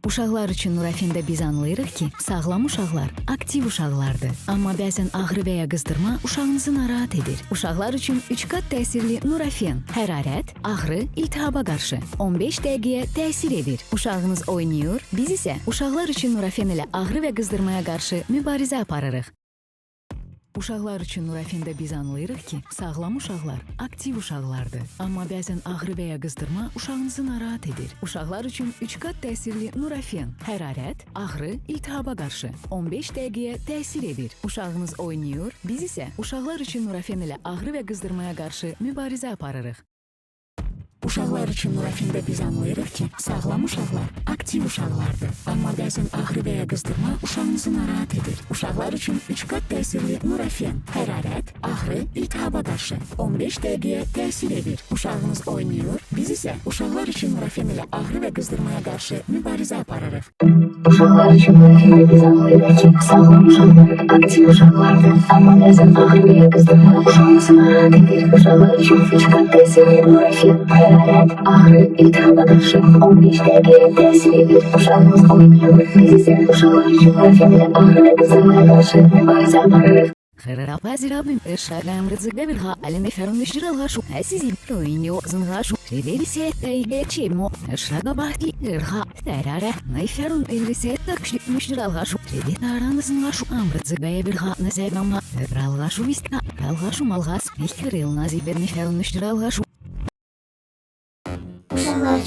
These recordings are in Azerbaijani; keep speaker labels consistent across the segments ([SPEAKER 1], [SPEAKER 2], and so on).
[SPEAKER 1] Uşaqlar üçün Nurafində biz anlayırıq ki, sağlam uşaqlar aktiv uşaqlardır. Amma bəzən ağrı və ya qızdırma uşağınızı narahat edir. Uşaqlar üçün 3 qat təsirli Nurafen, hərarət, ağrı, iltihaba qarşı 15 dəqiqəyə təsir edir. Uşağınız oynayır, biz isə uşaqlar üçün Nurafen ilə ağrı və qızdırmaya qarşı mübarizə aparırıq. Uşaqlar üçün Nurafində biz anlayırıq ki, sağlam uşaqlar aktiv uşaqlardır. Amma bəzən ağrı və ya qızdırma uşağınızı narahat edir. Uşaqlar üçün 3 qat təsirli Nurafen, hərarət, ağrı, iltihaba qarşı 15 dəqiqəyə təsir edir. Uşağınız oynayır, biz isə uşaqlar üçün Nurafen ilə ağrı və qızdırmaya qarşı mübarizə aparırıq. Uşaqlar üçün Nurafində biz anlayırıq ki, sağlam uşaqlar aktiv uşaqlardır. Amma bəzən ağrı və ya qızdırma uşağınızı narahat edir. Uşaqlar üçün 3 qat təsirli Nurafen, hərarət, ağrı, iltihaba qarşı 15 dəqiqəyə təsir edir. Uşağınız oynayır, biz isə uşaqlar üçün Nurafen ilə ağrı və qızdırmaya qarşı mübarizə aparırıq.
[SPEAKER 2] Uşaqlar üçün Nurafində biz anlayırıq ki, sağlam uşaqlar aktiv uşaqlardır. Amma bəzən ağrı və ya qızdırma uşağınızı narahat edir. Uşaqlar üçün 3 qat təsirli Nurafen, hərarət, ağrı, iltihaba qarşı 15 dəqiqəyə təsir edir. Uşağınız oynayır, biz isə uşaqlar üçün Nurafen ilə ağrı və qızdırmaya qarşı mübarizə aparırıq.
[SPEAKER 1] Храпазирабим, шагам разыгрывал, але не фермишь ралгашу, а сизим, то и не ознагашу. Реверисет, и гечимо, шагабахи, ирха, тарара, на ферм, реверисет, так шлипмишь ралгашу. Реветаран знагашу, амбразыгая верха, на зебама, ралгашу виста, ралгашу малгас, их крыл на зибер не фермишь ралгашу.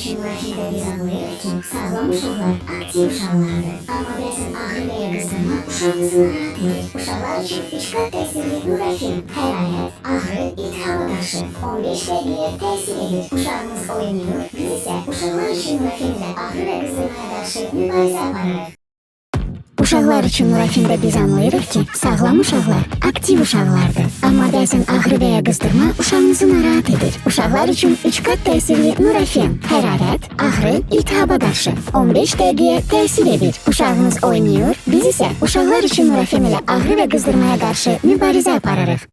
[SPEAKER 2] Uşaqlar üçün Nurafində biz anlayırıq ki, sağlam uşaqlar aktiv uşaqlardır. Amma bəzən ağrı və ya qızdırma uşağınızı narahat edir. Uşaqlar üçün 3 qat təsirli Nurafen, hərarət, ağrı, iltihaba qarşı 15 dəqiqəyə təsir edir. Uşağınız oynayır, biz isə uşaqlar üçün Nurafen ilə ağrı və qızdırmaya qarşı mübarizə aparırıq. Uşaqlar üçün Nurafində biz anlayırıq ki, sağlam uşaqlar aktiv uşaqlardır. Amma bəzən ağrı və ya qızdırma uşağınızı narahat edir. Uşaqlar üçün 3 qat təsirli Nurafen, hərarət, ağrı, iltihaba qarşı 15 dəqiqəyə təsir edir. Uşağınız oynayır, biz isə uşaqlar üçün Nurafen ilə ağrı və qızdırmaya qarşı mübarizə aparırıq.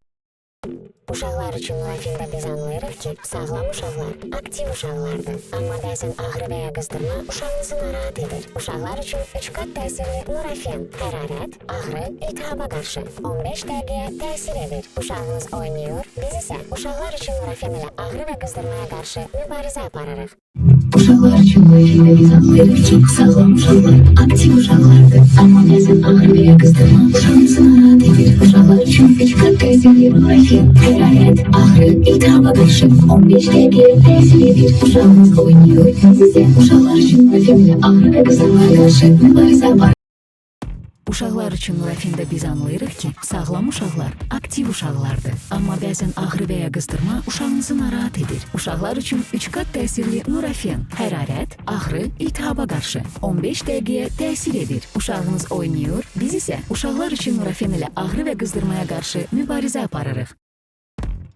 [SPEAKER 2] Uşaqlar üçün Nurafində biz anlayırıq ki, sağlam uşaqlar aktiv uşaqlardır. Amma bəzən ağrı və ya qızdırma uşağınızı narahat edir. Uşaqlar üçün 3 qat təsirli Nurafen, hərarət, ağrı, iltihaba qarşı 15 dəqiqəyə təsir edir. Uşağınız oynayır, biz isə uşaqlar üçün Nurafen ilə ağrı və qızdırmaya qarşı mübarizə aparırıq. Uşaqlar üçün Nurafində biz anlayırıq ki, sağlam uşaqlar aktiv uşaqlardır. Amma bəzən ağrı və ya qızdırma uşağınızı narahat edir. Uşaqlar üçün 3 qat təsirli Nurafen, hərarət, ağrı, iltihaba qarşı 15 dəqiqəyə təsir edir. Uşağınız oynayır, biz isə uşaqlar üçün Nurafen ilə ağrı və qızdırmaya qarşı mübarizə aparırıq.
[SPEAKER 1] Uşaqlar üçün Nurafində biz anlayırıq ki, sağlam uşaqlar aktiv uşaqlardır. Amma bəzən ağrı və ya qızdırma uşağınızı narahat edir. Uşaqlar üçün 3 qat təsirli Nurafen, hərarət, ağrı, iltihaba qarşı 15 dəqiqəyə təsir edir. Uşağınız oynayır, biz isə uşaqlar üçün Nurafen ilə ağrı və qızdırmaya qarşı mübarizə aparırıq.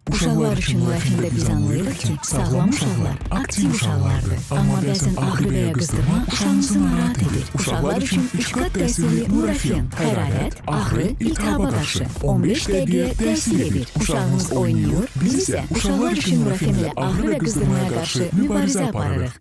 [SPEAKER 1] Uşaqlar üçün Nurafində biz anlayırıq ki, sağlam uşaqlar aktiv uşaqlardır. Amma bəzən ağrı və ya qızdırma uşağınızı narahat edir. Uşaqlar üçün 3 qat təsirli Nurafen, hərarət, ağrı, iltihaba qarşı 15 dəqiqəyə təsir edir. Uşağınız oynayır, biz isə uşaqlar üçün Nurafen ilə ağrı və qızdırmaya qarşı mübarizə aparırıq.